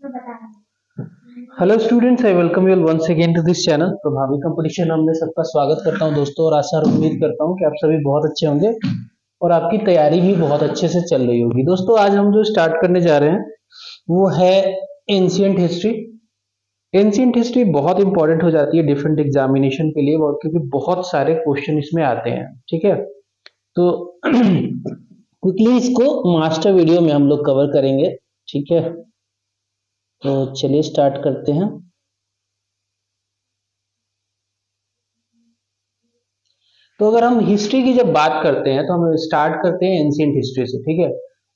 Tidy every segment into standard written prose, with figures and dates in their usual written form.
Hello students, I welcome you once again to this channel Prabhavi competition. हमने सबका स्वागत करता हूं दोस्तों, और आशा और उम्मीद करता हूं कि आप सभी बहुत अच्छे होंगे और आपकी तैयारी भी बहुत अच्छे से चल रही होगी। दोस्तों, आज हम जो स्टार्ट करने जा रहे हैं वो है एंशिएंट हिस्ट्री। एंशिएंट हिस्ट्री बहुत इंपॉर्टेंट हो जाती है डिफरेंट एग्जामिनेशन के लिए, क्योंकि बहुत सारे क्वेश्चन इसमें आते हैं। ठीक है, तो क्विकली इसको मास्टर वीडियो में हम लोग कवर करेंगे। ठीक है, तो चलिए स्टार्ट करते हैं। तो अगर हम हिस्ट्री की जब बात करते हैं तो हम स्टार्ट करते हैं एंशिएंट हिस्ट्री से। ठीक है,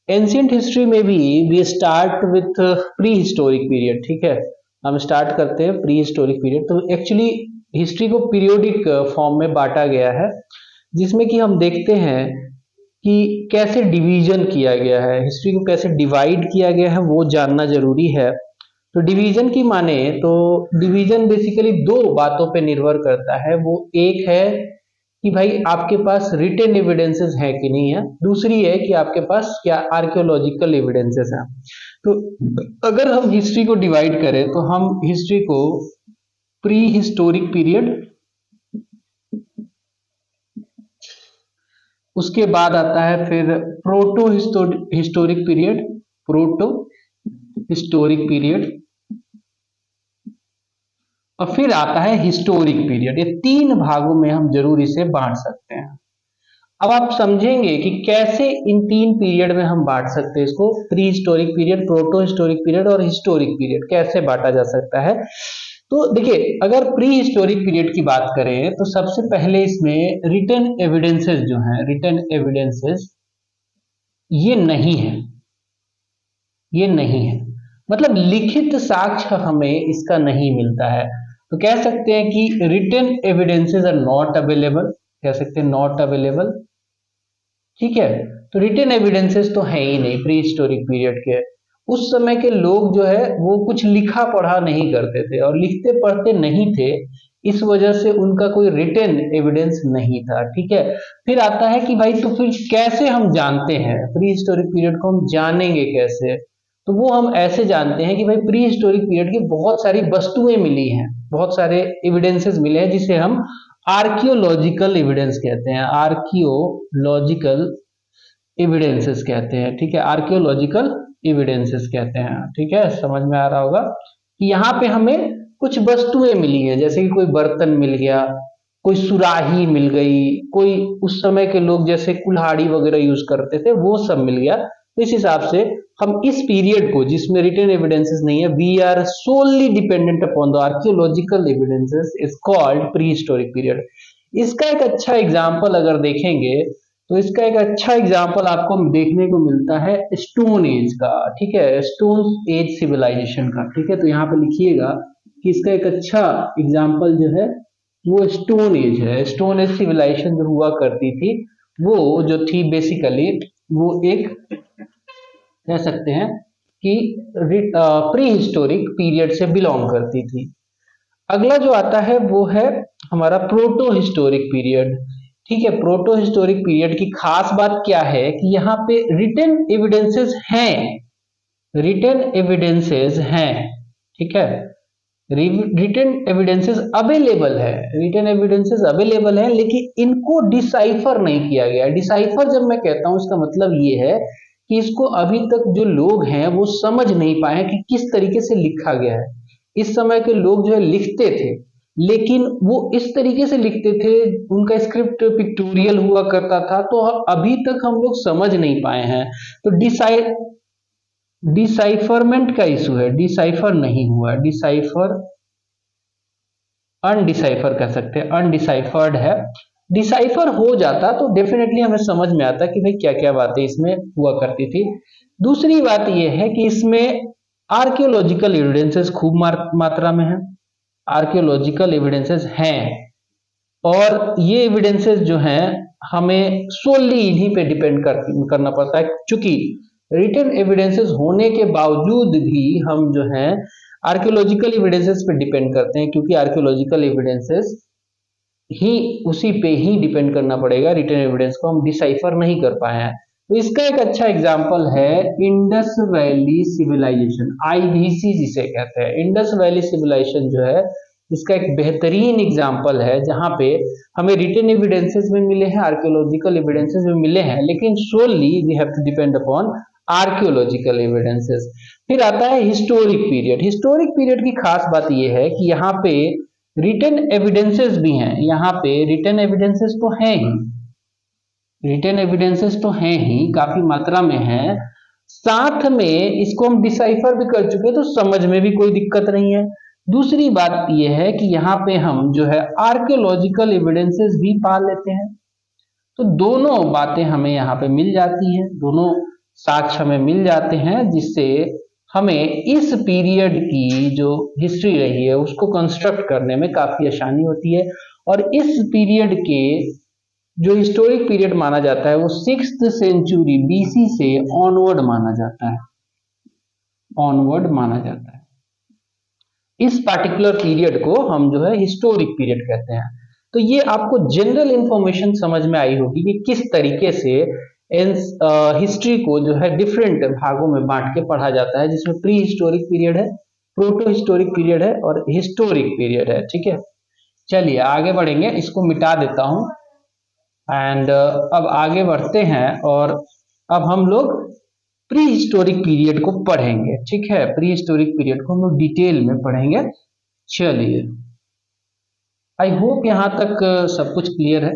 एंशिएंट हिस्ट्री में भी we start with prehistoric period. ठीक है, हम स्टार्ट करते हैं प्री हिस्टोरिक पीरियड। तो एक्चुअली हिस्ट्री को पीरियोडिक फॉर्म में बांटा गया है, जिसमें कि हम देखते हैं कि कैसे डिवीजन किया गया है, हिस्ट्री को कैसे डिवाइड किया गया है वो जानना जरूरी है। तो डिवीजन की माने तो डिवीजन बेसिकली दो बातों पे निर्भर करता है। वो एक है कि भाई आपके पास रिटन एविडेंसेस है कि नहीं है, दूसरी है कि आपके पास क्या आर्कियोलॉजिकल एविडेंसेस हैं। तो अगर हम हिस्ट्री को डिवाइड करें तो हम हिस्ट्री को प्री हिस्टोरिक पीरियड, उसके बाद आता है फिर proto historic period, proto historic period, और फिर आता है हिस्टोरिक पीरियड। ये तीन भागों में हम जरूर इसे बांट सकते हैं। अब आप समझेंगे कि कैसे इन तीन पीरियड में हम बांट सकते हैं इसको, pre historic period, proto historic period और हिस्टोरिक पीरियड कैसे बांटा जा सकता है। तो देखिए, अगर प्री हिस्टोरिक पीरियड की बात करें तो सबसे पहले इसमें रिटन एविडेंसेस जो हैं, रिटन एविडेंसेस ये नहीं है, ये नहीं है, मतलब लिखित साक्ष्य हमें इसका नहीं मिलता है। तो कह सकते हैं कि written evidences are not available, कह सकते हैं नॉट अवेलेबल। ठीक है, तो रिटन एविडेंसेस तो है ही नहीं प्री हिस्टोरिक पीरियड के। उस समय के लोग जो है वो कुछ लिखा पढ़ा नहीं करते थे और लिखते पढ़ते नहीं थे, इस वजह से उनका कोई रिटन एविडेंस नहीं था। ठीक है, फिर आता है कि भाई तो फिर कैसे हम जानते हैं प्री हिस्टोरिक पीरियड को, हम जानेंगे कैसे। तो वो हम ऐसे जानते हैं कि भाई प्री हिस्टोरिक पीरियड की बहुत सारी वस्तुएं मिली हैं, बहुत सारे एविडेंसेस मिले हैं, जिसे हम आर्कियोलॉजिकल एविडेंस कहते हैं, आर्कियोलॉजिकल एविडेंसेस कहते हैं। ठीक है, आर्कियोलॉजिकल एविडेंसेस कहते हैं। ठीक है, समझ में आ रहा होगा कि यहाँ पे हमें कुछ वस्तुएं मिली है, जैसे कि कोई बर्तन मिल गया, कोई सुराही मिल गई, कोई उस समय के लोग जैसे कुल्हाड़ी वगैरह यूज करते थे वो सब मिल गया। तो इस हिसाब से हम इस पीरियड को जिसमें रिटन एविडेंसेस नहीं है, we are solely dependent upon the archaeological evidences, is called prehistoric period. इसका एक अच्छा एग्जांपल अगर देखेंगे तो इसका एक अच्छा एग्जांपल आपको देखने को मिलता है स्टोन एज का। ठीक है, स्टोन एज सिविलाइजेशन का। ठीक है, तो यहाँ पे लिखिएगा कि इसका एक अच्छा एग्जांपल जो है वो स्टोन एज है। स्टोन एज सिविलाइजेशन जो हुआ करती थी वो जो थी बेसिकली वो एक कह सकते हैं कि प्री हिस्टोरिक पीरियड से बिलोंग करती थी। अगला जो आता है वो है हमारा प्रोटो हिस्टोरिक पीरियड। ठीक है, प्रोटो हिस्टोरिक पीरियड की खास बात क्या है कि यहाँ पे रिटन एविडेंसेस हैं, रिटन एविडेंसेस हैं। ठीक है, रिटन एविडेंसेस अवेलेबल है, रिटन एविडेंसेस अवेलेबल है, लेकिन इनको डिसाइफर नहीं किया गया। डिसाइफर जब मैं कहता हूं इसका मतलब ये है कि इसको अभी तक जो लोग हैं वो समझ नहीं पाए कि किस तरीके से लिखा गया है। इस समय के लोग जो है लिखते थे, लेकिन वो इस तरीके से लिखते थे, उनका स्क्रिप्ट पिक्टोरियल हुआ करता था, तो अभी तक हम लोग समझ नहीं पाए हैं। तो डिसाइफरमेंट का इशू है, डिसाइफर नहीं हुआ, डिसाइफर अनडिसाइफर कह सकते हैं, अनडिसाइफर्ड है। डिसाइफर हो जाता तो डेफिनेटली हमें समझ में आता कि भाई क्या क्या बातें इसमें हुआ करती थी। दूसरी बात यह है कि इसमें आर्कियोलॉजिकल एविडेंसेस खूब मात्रा में है, आर्कियोलॉजिकल एविडेंसेस हैं, और ये एविडेंसेस जो हैं हमें सोली इन्हीं पे डिपेंड करना पड़ता है। चूंकि रिटन एविडेंसेस होने के बावजूद भी हम जो है आर्कियोलॉजिकल एविडेंसेस पे डिपेंड करते हैं, क्योंकि आर्कियोलॉजिकल एविडेंसेस ही उसी पे ही डिपेंड करना पड़ेगा। रिटन एविडेंस को हम डिसाइफर नहीं कर पाए हैं। तो इसका एक अच्छा एग्जाम्पल है इंडस वैली सिविलाइजेशन, IVC जिसे कहते हैं। इंडस वैली सिविलाइजेशन जो है इसका एक बेहतरीन एग्जाम्पल है, जहां पे हमें रिटन एविडेंसेस में मिले हैं, आर्कियोलॉजिकल एविडेंसेस में मिले हैं, लेकिन solely we have to depend upon archaeological evidences. फिर आता है हिस्टोरिक पीरियड। हिस्टोरिक पीरियड की खास बात यह है कि यहाँ पे रिटन एविडेंसेस भी हैं, यहाँ पे रिटन एविडेंसेस तो हैं ही, रिटन एविडेंसेस तो हैं ही, काफी मात्रा में है, साथ में इसको हम डिसाइफर भी कर चुके हैं, तो समझ में भी कोई दिक्कत नहीं है। दूसरी बात यह है कि यहाँ पे हम जो है आर्कियोलॉजिकल एविडेंसेस भी पा लेते हैं, तो दोनों बातें हमें यहाँ पे मिल जाती हैं, दोनों साक्ष्य हमें मिल जाते हैं, जिससे हमें इस पीरियड की जो हिस्ट्री रही है उसको कंस्ट्रक्ट करने में काफी आसानी होती है। और इस पीरियड के जो हिस्टोरिक पीरियड माना जाता है वो 6th सेंचुरी BC से ऑनवर्ड माना जाता है, ऑनवर्ड माना जाता है। इस पार्टिकुलर पीरियड को हम जो है हिस्टोरिक पीरियड कहते हैं। तो ये आपको जनरल इंफॉर्मेशन समझ में आई होगी कि किस तरीके से हिस्ट्री को जो है डिफरेंट भागों में बांट के पढ़ा जाता है, जिसमें प्री हिस्टोरिक पीरियड है, प्रोटो हिस्टोरिक पीरियड है और हिस्टोरिक पीरियड है। ठीक है, चलिए आगे बढ़ेंगे, इसको मिटा देता हूं एंड अब आगे बढ़ते हैं और अब हम लोग प्री हिस्टोरिक पीरियड को पढ़ेंगे। ठीक है, प्री हिस्टोरिक पीरियड को हम लोग डिटेल में पढ़ेंगे। चलिए, आई होप यहां तक सब कुछ क्लियर है।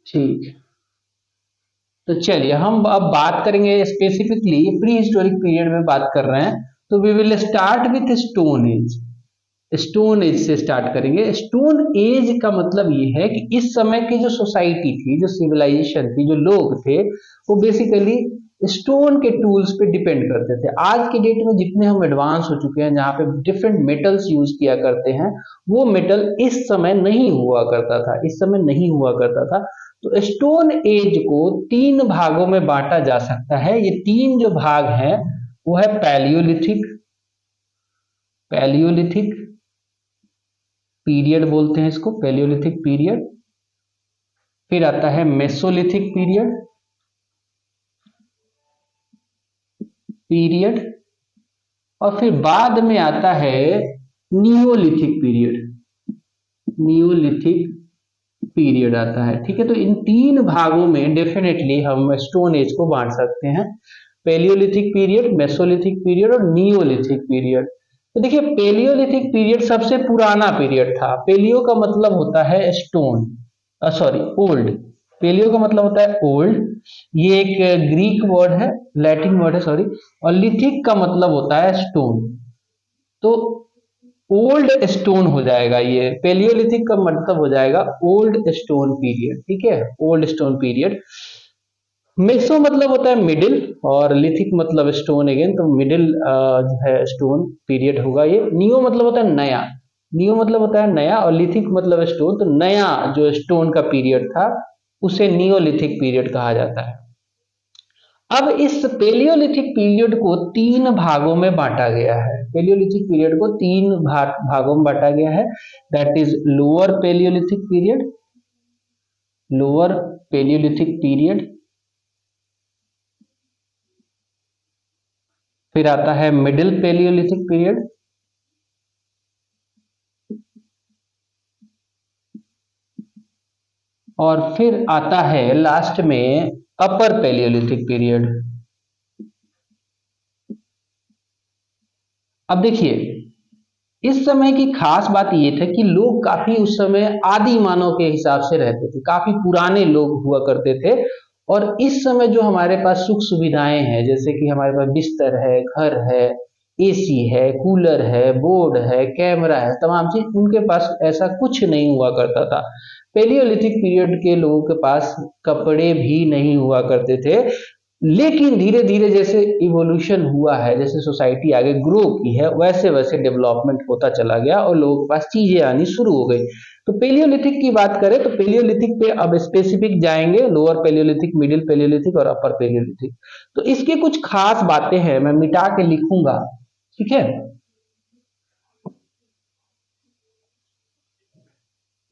ठीक, तो चलिए हम अब बात करेंगे स्पेसिफिकली प्री हिस्टोरिक पीरियड में बात कर रहे हैं, तो we will start with stone age. Stone age से स्टार्ट करेंगे। स्टोन एज का मतलब ये है कि इस समय की जो सोसाइटी थी, जो सिविलाइजेशन थी, जो लोग थे, वो बेसिकली स्टोन के टूल्स पे डिपेंड करते थे। आज के डेट में जितने हम एडवांस हो चुके हैं, जहाँ पे डिफरेंट मेटल्स यूज किया करते हैं, वो मेटल इस समय नहीं हुआ करता था, इस समय नहीं हुआ करता था। तो स्टोन एज को 3 भागों में बांटा जा सकता है। ये 3 जो भाग हैं वो है पैलियोलिथिक, पैलियोलिथिक पीरियड बोलते हैं इसको, पैलियोलिथिक पीरियड। फिर आता है मेसोलिथिक पीरियड और फिर बाद में आता है नियोलिथिक पीरियड, नियोलिथिक पीरियड आता है। ठीक है, तो इन 3 भागों में डेफिनेटली हम स्टोन एज को बांट सकते हैं, पैलियोलिथिक पीरियड, मेसोलिथिक पीरियड और नियोलिथिक पीरियड। तो देखिए, पेलियोलिथिक पीरियड सबसे पुराना पीरियड था। पेलियो का मतलब होता है स्टोन, सॉरी ओल्ड, पेलियो का मतलब होता है ओल्ड, ये एक ग्रीक वर्ड है, लैटिन वर्ड है सॉरी, और लिथिक का मतलब होता है स्टोन। तो ओल्ड स्टोन हो जाएगा, ये पेलियोलिथिक का मतलब हो जाएगा ओल्ड स्टोन पीरियड। ठीक है, ओल्ड स्टोन पीरियड। मेसो मतलब होता है मिडिल और लिथिक मतलब स्टोन अगेन, तो मिडिल जो है स्टोन पीरियड होगा ये। नियो मतलब होता है नया, नियो मतलब होता है नया और लिथिक मतलब स्टोन, तो नया जो स्टोन का पीरियड था उसे नियोलिथिक पीरियड कहा जाता है। अब इस पेलियोलिथिक पीरियड को 3 भागों में बांटा गया है, पेलियोलिथिक पीरियड को 3 भागों में बांटा गया है, that is lower palaeolithic period, lower palaeolithic period, फिर आता है मिडिल पेलियोलिथिक पीरियड, और फिर आता है लास्ट में अपर पेलियोलिथिक पीरियड। अब देखिए, इस समय की खास बात यह था कि लोग काफी उस समय आदि मानव के हिसाब से रहते थे, काफी पुराने लोग हुआ करते थे। और इस समय जो हमारे पास सुख सुविधाएं हैं, जैसे कि हमारे पास बिस्तर है, घर है, AC है, कूलर है, बोर्ड है, कैमरा है, तमाम चीज, उनके पास ऐसा कुछ नहीं हुआ करता था। पेलियोलिथिक पीरियड के लोगों के पास कपड़े भी नहीं हुआ करते थे। लेकिन धीरे धीरे जैसे इवोल्यूशन हुआ है, जैसे सोसाइटी आगे ग्रो की है, वैसे वैसे डेवलपमेंट होता चला गया और लोगों के पास चीजें आनी शुरू हो गई। तो पेलियोलिथिक की बात करें तो पेलियोलिथिक पे अब स्पेसिफिक जाएंगे, लोअर पेलियोलिथिक, मिडिल पेलियोलिथिक और अपर पेलियोलिथिक। तो इसके कुछ खास बातें हैं, मैं मिटा के लिखूंगा। ठीक है,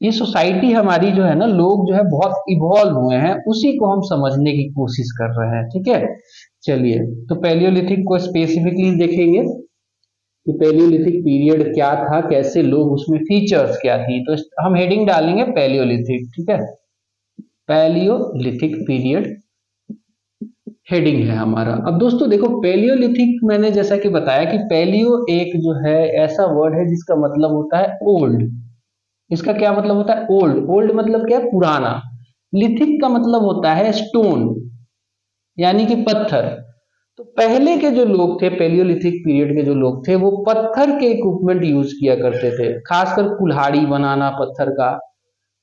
ये सोसाइटी हमारी जो है ना, लोग जो है बहुत इवॉल्व हुए हैं, उसी को हम समझने की कोशिश कर रहे हैं। ठीक है, चलिए तो पैलियोलिथिक को स्पेसिफिकली देखेंगे कि पैलियोलिथिक पीरियड क्या था, कैसे लोग, उसमें फीचर्स क्या थी। तो हम हेडिंग डालेंगे पैलियोलिथिक। ठीक है, पैलियोलिथिक पीरियड हेडिंग है हमारा। अब दोस्तों देखो, पैलियोलिथिक मैंने जैसा कि बताया कि पैलियो एक जो है ऐसा वर्ड है जिसका मतलब होता है ओल्ड। इसका क्या मतलब होता है? ओल्ड। ओल्ड मतलब क्या है? पुराना। लिथिक का मतलब होता है स्टोन, यानी कि पत्थर। तो पहले के जो लोग थे, पैलियोलिथिक पीरियड के जो लोग थे, वो पत्थर के इक्विपमेंट यूज किया करते थे, खासकर कुल्हाड़ी बनाना पत्थर का।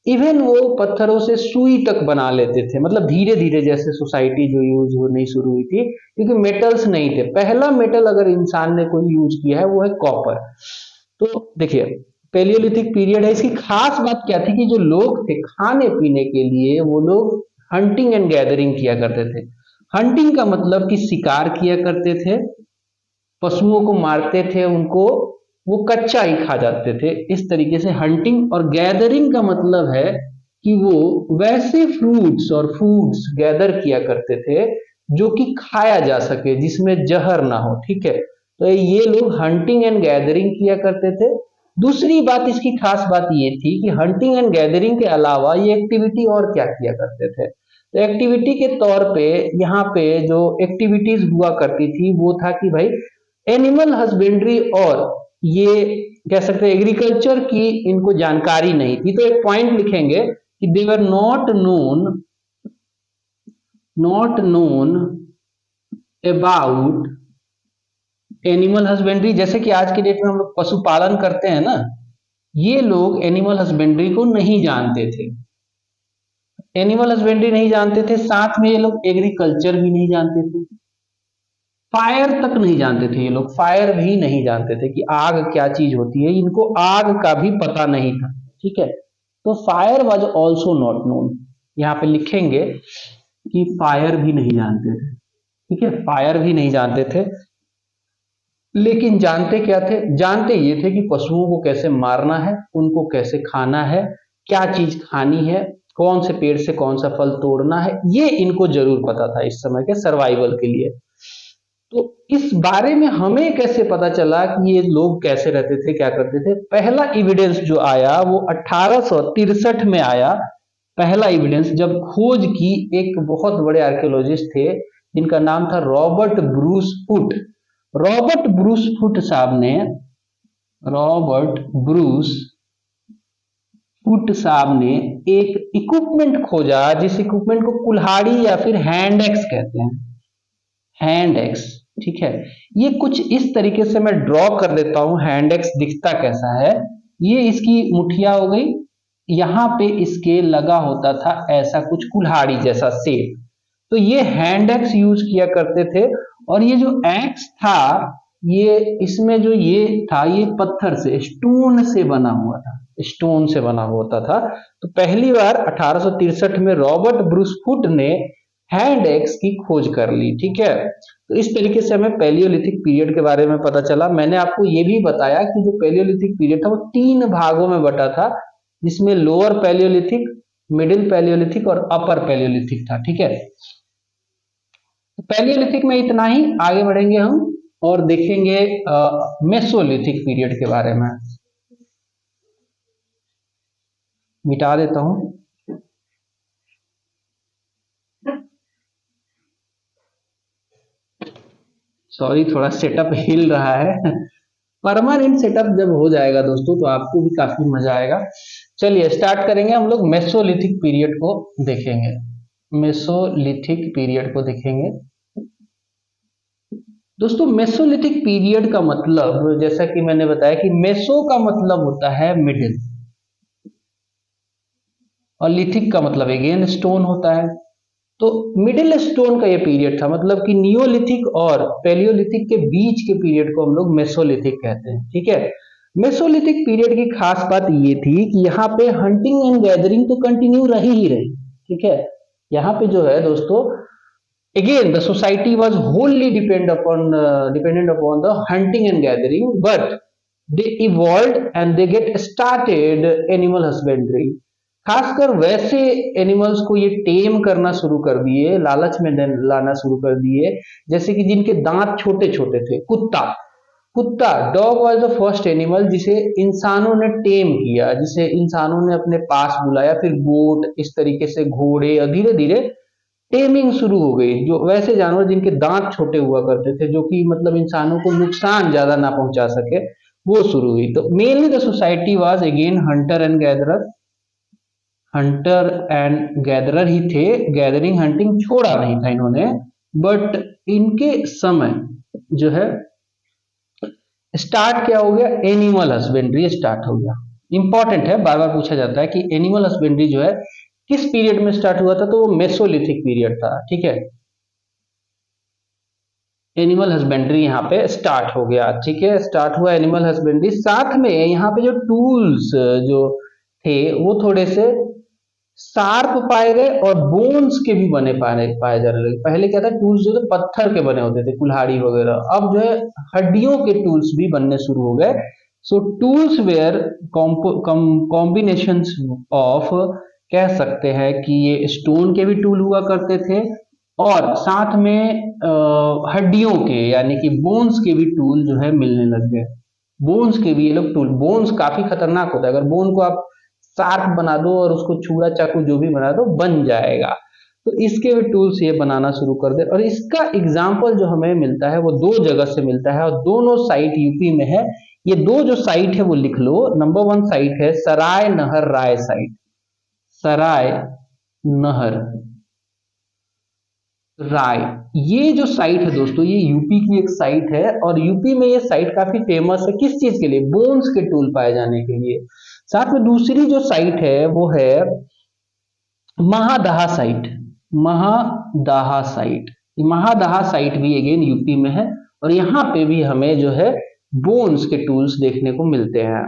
इवन वो पत्थरों से सुई तक बना लेते थे। मतलब धीरे धीरे जैसे सोसाइटी जो यूज होनी शुरू हुई थी, क्योंकि मेटल्स नहीं थे। पहला मेटल अगर इंसान ने कोई यूज किया है वो है कॉपर। तो देखिए, पैलियोलिथिक पीरियड है, इसकी खास बात क्या थी कि जो लोग थे खाने पीने के लिए वो लोग हंटिंग एंड गैदरिंग किया करते थे। हंटिंग का मतलब कि शिकार किया करते थे, पशुओं को मारते थे, उनको वो कच्चा ही खा जाते थे, इस तरीके से हंटिंग। और गैदरिंग का मतलब है कि वो वैसे फ्रूट्स और फूड्स गैदर किया करते थे जो कि खाया जा सके, जिसमें जहर ना हो। ठीक है, तो ये लोग हंटिंग एंड गैदरिंग किया करते थे। दूसरी बात, इसकी खास बात ये थी कि हंटिंग एंड गैदरिंग के अलावा ये एक्टिविटी और क्या किया करते थे। तो एक्टिविटी के तौर पे यहाँ पे जो एक्टिविटीज हुआ करती थी वो था कि भाई एनिमल हस्बेंड्री, और ये कह सकते हैं एग्रीकल्चर की इनको जानकारी नहीं थी। तो एक पॉइंट लिखेंगे कि they were not known about animal husbandry. जैसे कि आज के डेट में हम लोग पशुपालन करते हैं ना, ये लोग एनिमल हस्बेंड्री को नहीं जानते थे। एनिमल हस्बेंड्री नहीं जानते थे, साथ में ये लोग एग्रीकल्चर भी नहीं जानते थे, फायर तक नहीं जानते थे। ये लोग फायर भी नहीं जानते थे कि आग क्या चीज होती है, इनको आग का भी पता नहीं था। ठीक है, तो fire was also not known. यहाँ पे लिखेंगे कि फायर भी नहीं जानते थे। ठीक है, फायर भी नहीं जानते थे, लेकिन जानते क्या थे? जानते ये थे कि पशुओं को कैसे मारना है, उनको कैसे खाना है, क्या चीज खानी है, कौन से पेड़ से कौन सा फल तोड़ना है, ये इनको जरूर पता था इस समय के सर्वाइवल के लिए। तो इस बारे में हमें कैसे पता चला कि ये लोग कैसे रहते थे, क्या करते थे? पहला एविडेंस जो आया वो 1863 में आया। पहला एविडेंस जब खोज की एक बहुत बड़े आर्कियोलॉजिस्ट थे जिनका नाम था Robert Bruce foot. Robert Bruce foot साहब ने एक इक्विपमेंट खोजा, जिस इक्विपमेंट को कुल्हाड़ी या फिर हैंड एक्स कहते हैं। हैंड एक्स, ठीक है। ये कुछ इस तरीके से मैं ड्रॉ कर देता हूं, हैंड एक्स दिखता कैसा है। ये इसकी मुठिया हो गई, यहां पे इसके लगा होता था ऐसा कुछ कुल्हाड़ी जैसा शेप। तो ये हैंड एक्स यूज किया करते थे। और ये जो एक्स था, ये इसमें जो ये था, ये पत्थर से, स्टोन से बना हुआ था, स्टोन से बना होता था। तो पहली बार 1863 में रॉबर्ट ब्रूस फुट ने हैंड एक्स की खोज कर ली। ठीक है, तो इस तरीके से हमें पैलियोलिथिक पीरियड के बारे में पता चला। मैंने आपको ये भी बताया कि जो पैलियोलिथिक पीरियड था वो 3 भागों में बटा था, जिसमें लोअर पैलियोलिथिक, मिडिल पैलियोलिथिक और अपर पैलियोलिथिक था। ठीक है, तो पैलियोलिथिक में इतना ही। आगे बढ़ेंगे हम और देखेंगे मेसोलिथिक पीरियड के बारे में। मिटा देता हूं, सॉरी थोड़ा सेटअप हिल रहा है। परमानेंट सेटअप जब हो जाएगा दोस्तों तो आपको भी काफी मजा आएगा। चलिए स्टार्ट करेंगे, हम लोग मेसोलिथिक पीरियड को देखेंगे। मेसोलिथिक पीरियड को देखेंगे दोस्तों। मेसोलिथिक पीरियड का मतलब, जैसा कि मैंने बताया कि मेसो का मतलब होता है मिडिल, और लिथिक का मतलब अगेन स्टोन होता है। तो मिडिल स्टोन का ये पीरियड था, मतलब कि नियोलिथिक और पैलियोलिथिक के बीच के पीरियड को हम लोग मेसोलिथिक कहते हैं। ठीक है, मेसोलिथिक पीरियड की खास बात ये थी कि यहाँ पे हंटिंग एंड गैदरिंग तो कंटिन्यू रही ही रही। ठीक है, यहाँ पे जो है दोस्तों, again the society was Holi dependent upon the hunting and gathering, but they evolve and they get started animal husbandry. खासकर वैसे एनिमल्स को ये टेम करना शुरू कर दिए, लालच में लाना शुरू कर दिए, जैसे कि जिनके दांत छोटे छोटे थे। कुत्ता, कुत्ता dog was the first animal जिसे इंसानों ने टेम किया, जिसे इंसानों ने अपने पास बुलाया। फिर गोट, इस तरीके से घोड़े, और धीरे धीरे टेमिंग शुरू हो गई। जो वैसे जानवर जिनके दांत छोटे हुआ करते थे, जो कि मतलब इंसानों को नुकसान ज्यादा ना पहुंचा सके, वो शुरू हुई। तो mainly the society was again hunter and gatherer. Hunter and gatherer ही थे, गैदरिंग हंटिंग छोड़ा नहीं था इन्होंने। बट इनके समय जो है स्टार्ट क्या हो गया, एनिमल हस्बेंड्री स्टार्ट हो गया। इंपॉर्टेंट है, बार बार पूछा जाता है कि एनिमल हस्बेंड्री जो है किस पीरियड में स्टार्ट हुआ था, तो वो मेसोलिथिक पीरियड था। ठीक है, एनिमल हस्बेंड्री यहाँ पे स्टार्ट हो गया। ठीक है, स्टार्ट हुआ एनिमल हस्बेंड्री। साथ में यहाँ पे जो टूल्स जो थे वो थोड़े से शार्प पाए गए और बोन्स के भी बने पाए जाने लगे। पहले क्या था, टूल्स जो थे पत्थर के बने होते थे, कुल्हाड़ी वगैरह। अब जो है हड्डियों के टूल्स भी बनने शुरू हो गए। सो टूल्स वेयर कॉम्बिनेशंस ऑफ, कह सकते हैं कि ये स्टोन के भी टूल हुआ करते थे और साथ में हड्डियों के यानी कि बोन्स के भी टूल जो है मिलने लग गए। बोन्स के भी ये लोग टूल, बोन्स काफी खतरनाक होता है। अगर बोन को आप शार्प बना दो और उसको छुरा चाकू जो भी बना दो बन जाएगा। तो इसके भी टूल्स ये बनाना शुरू कर दे। और इसका एग्जाम्पल जो हमें मिलता है वो दो जगह से मिलता है और दोनों साइट यूपी में है। ये दो जो साइट है वो लिख लो। नंबर 1 साइट है सराय नहर राय साइट, सराय नहर राय। ये जो साइट है दोस्तों, ये यूपी की एक साइट है और यूपी में ये साइट काफी फेमस है। किस चीज के लिए, बोन्स के टूल पाए जाने के लिए। साथ में दूसरी जो साइट है वो है महादहा साइट, महादहा साइट। महादहा साइट भी अगेन यूपी में है और यहाँ पे भी हमें जो है बोन्स के टूल्स देखने को मिलते हैं।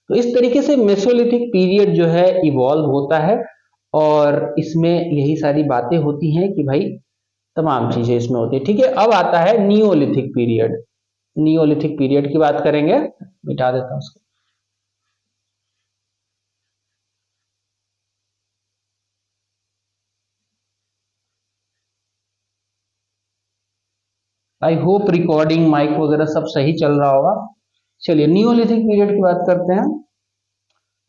तो इस तरीके से मेसोलिथिक पीरियड जो है इवॉल्व होता है और इसमें यही सारी बातें होती हैं कि भाई तमाम चीजें इसमें होती है। ठीक है, अब आता है नियोलिथिक पीरियड। नियोलिथिक पीरियड की बात करेंगे, मिटा देता हूं उसको। आई होप रिकॉर्डिंग माइक वगैरह सब सही चल रहा होगा। चलिए नियोलिथिक पीरियड की बात करते हैं।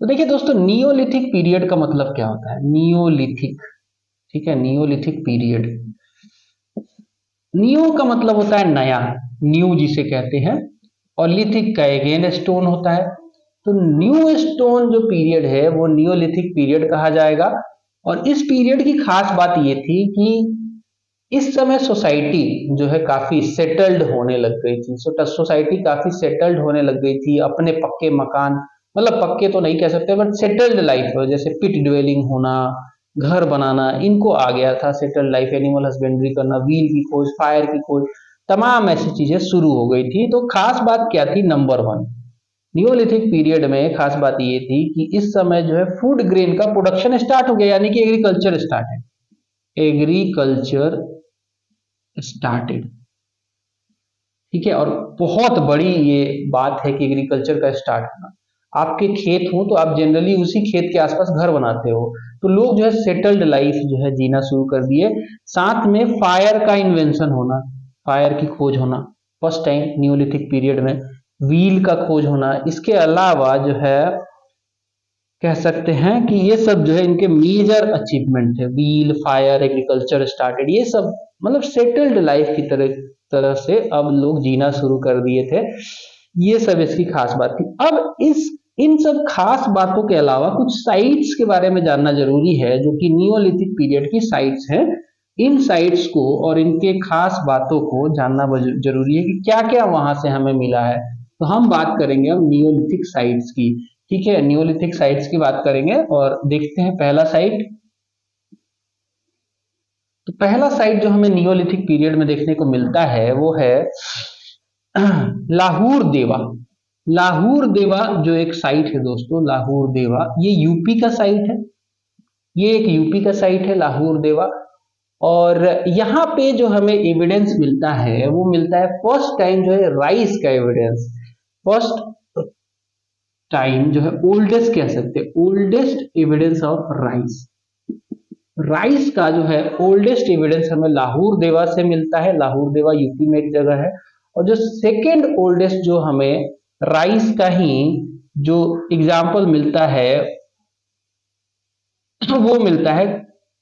तो देखिए दोस्तों, नियोलिथिक पीरियड का मतलब क्या होता है, नियोलिथिक। ठीक है, नियोलिथिक पीरियड, नियो का मतलब होता है नया, न्यू जिसे कहते हैं, और लिथिक का अगेन स्टोन होता है। तो न्यू स्टोन जो पीरियड है वो नियोलिथिक पीरियड कहा जाएगा। और इस पीरियड की खास बात ये थी कि इस समय सोसाइटी जो है काफी सेटल्ड होने लग गई थी। सोसाइटी काफी सेटल्ड होने लग गई थी, अपने पक्के मकान, मतलब पक्के तो नहीं कह सकते बट सेटल्ड लाइफ, जैसे पिट ड्वेलिंग होना, घर बनाना, इनको आ गया था सेटल्ड लाइफ। एनिमल हस्बेंड्री करना, व्हील की खोज, फायर की खोज, तमाम ऐसी चीजें शुरू हो गई थी। तो खास बात क्या थी, नंबर 1 नियोलिथिक पीरियड में खास बात ये थी कि इस समय जो है फूड ग्रेन का प्रोडक्शन स्टार्ट हो गया, यानी कि एग्रीकल्चर स्टार्ट है, एग्रीकल्चर स्टार्टेड। ठीक है, और बहुत बड़ी ये बात है कि एग्रीकल्चर का स्टार्ट होना। आपके खेत हो तो आप जनरली उसी खेत के आसपास घर बनाते हो। तो लोग जो है सेटल्ड लाइफ जो है जीना शुरू कर दिए। साथ में फायर का इन्वेंशन होना, फायर की खोज होना फर्स्ट टाइम नियोलिथिक पीरियड में, व्हील का खोज होना। इसके अलावा जो है कह सकते हैं कि ये सब जो है इनके मेजर अचीवमेंट है। व्हील, फायर, एग्रीकल्चर स्टार्टेड, ये सब मतलब सेटल्ड लाइफ की तरह से अब लोग जीना शुरू कर दिए थे। ये सब इसकी खास बात थी। अब इन सब खास बातों के अलावा कुछ साइट्स के बारे में जानना जरूरी है, जो कि नियोलिथिक पीरियड की साइट्स हैं। इन साइट्स को और इनके खास बातों को जानना जरूरी है कि क्या क्या वहां से हमें मिला है। तो हम बात करेंगे अब नियोलिथिक साइट्स की। ठीक है, नियोलिथिक साइट्स की बात करेंगे और देखते हैं पहला साइट। तो पहला साइट जो हमें नियोलिथिक पीरियड में देखने को मिलता है वो है लाहौर देवा। लाहौर देवा जो एक साइट है दोस्तों, लाहौर देवा, ये यूपी का साइट है। ये एक यूपी का साइट है लाहौर देवा। और यहाँ पे जो हमें एविडेंस मिलता है वो मिलता है फर्स्ट टाइम जो है राइस का एविडेंस। फर्स्ट टाइम जो है ओल्डेस्ट कह सकते हैं, oldest evidence of rice. Rice का जो है ओल्डेस्ट एविडेंस हमें लाहौर देवा से मिलता है, लाहौर देवा यूपी में एक जगह है। और जो सेकेंड ओल्डेस्ट जो हमें राइस का ही जो एग्जाम्पल मिलता है वो मिलता है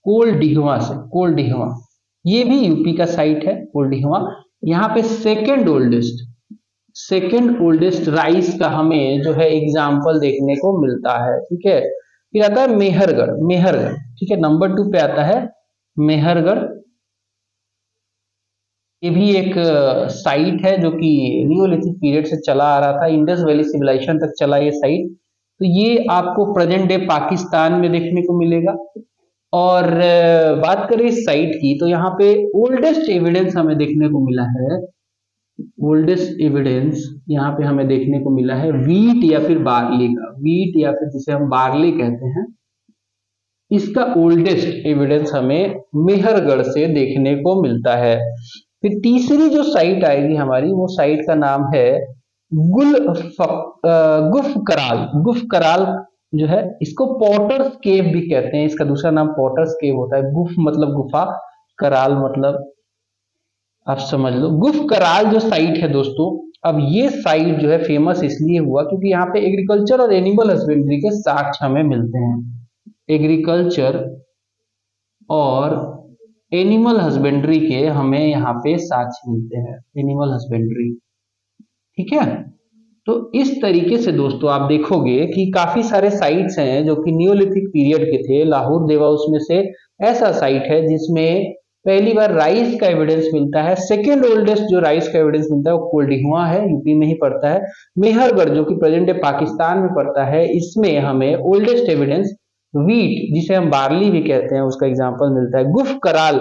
कोलडिहवा से, कोलडिहवा ये भी यूपी का साइट है कोलडिहवा। यहाँ पे सेकेंड ओल्डेस्ट राइस का हमें जो है एग्जाम्पल देखने को मिलता है, ठीक है। फिर आता है मेहरगढ़, मेहरगढ़ ठीक है, नंबर 2 पे आता है मेहरगढ़। ये भी एक साइट है जो कि नियोलिथिक पीरियड से चला आ रहा था, इंडस वैली सिविलाइजेशन तक चला ये साइट। तो ये आपको प्रेजेंट डे पाकिस्तान में देखने को मिलेगा। और बात करें इस साइट की तो यहाँ पे ओल्डेस्ट एविडेंस हमें देखने को मिला है, ओल्डेस्ट एविडेंस यहाँ पे हमें देखने को मिला है वीट या फिर बार्ली का, वीट या फिर जिसे हम बार्ली कहते हैं, इसका ओल्डेस्ट एविडेंस हमें मेहरगढ़ से देखने को मिलता है। फिर तीसरी जो साइट आएगी हमारी, वो साइट का नाम है गुफकराल। गुफकराल जो है इसको पॉटर्स केव भी कहते हैं, इसका दूसरा नाम पॉटर्स केव होता है। गुफ मतलब गुफा, कराल मतलब आप समझ लो। गुफकराल जो साइट है दोस्तों, अब ये साइट जो है फेमस इसलिए हुआ क्योंकि यहाँ पे एग्रीकल्चर और एनिमल हस्बेंड्री के साक्ष्य हमें मिलते हैं। एग्रीकल्चर और एनिमल हस्बेंड्री के हमें यहाँ पे साक्ष्य मिलते हैं, एनिमल हस्बेंड्री, ठीक है। तो इस तरीके से दोस्तों आप देखोगे कि काफी सारे साइट्स हैं जो कि नियोलिथिक पीरियड के थे। लाहौर देवा उसमें से ऐसा साइट है जिसमें पहली बार राइस का एविडेंस मिलता है। सेकेंड ओल्डेस्ट जो राइस का एविडेंस मिलता है वो कोलडिहुआ है, यूपी में ही पड़ता है। मेहरगढ़ जो कि प्रेजेंट डे पाकिस्तान में पड़ता है, इसमें हमें ओल्डेस्ट एविडेंस वीट जिसे हम बार्ली भी कहते हैं उसका एग्जाम्पल मिलता है। गुफकराल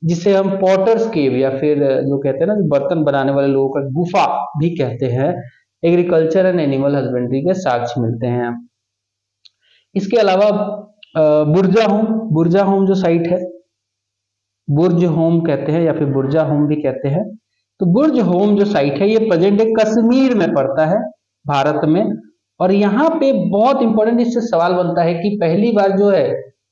जिसे हम पॉटर्स केव या फिर जो कहते हैं ना बर्तन बनाने वाले लोगों का गुफा भी कहते हैं, एग्रीकल्चर एंड एनिमल हस्बेंड्री के साक्ष्य मिलते हैं। इसके अलावा बुर्जा होम, बुर्जा होम जो साइट है, बुर्ज होम कहते हैं या फिर बुर्जा होम भी कहते हैं। तो बुर्ज होम जो साइट है ये प्रेजेंट डे कश्मीर में पड़ता है, भारत में। और यहाँ पे बहुत इंपॉर्टेंट इससे सवाल बनता है कि पहली बार जो है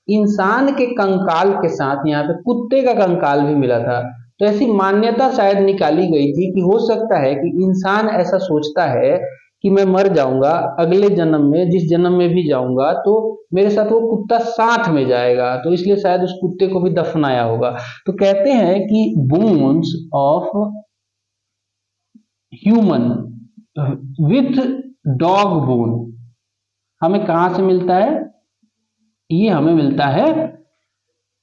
इंसान के कंकाल के साथ यहाँ पे कुत्ते का कंकाल भी मिला था। तो ऐसी मान्यता शायद निकाली गई थी कि हो सकता है कि इंसान ऐसा सोचता है कि मैं मर जाऊंगा, अगले जन्म में जिस जन्म में भी जाऊंगा तो मेरे साथ वो कुत्ता साथ में जाएगा, तो इसलिए शायद उस कुत्ते को भी दफनाया होगा। तो कहते हैं कि bones of human with dog bone हमें कहां से मिलता है, ये हमें मिलता है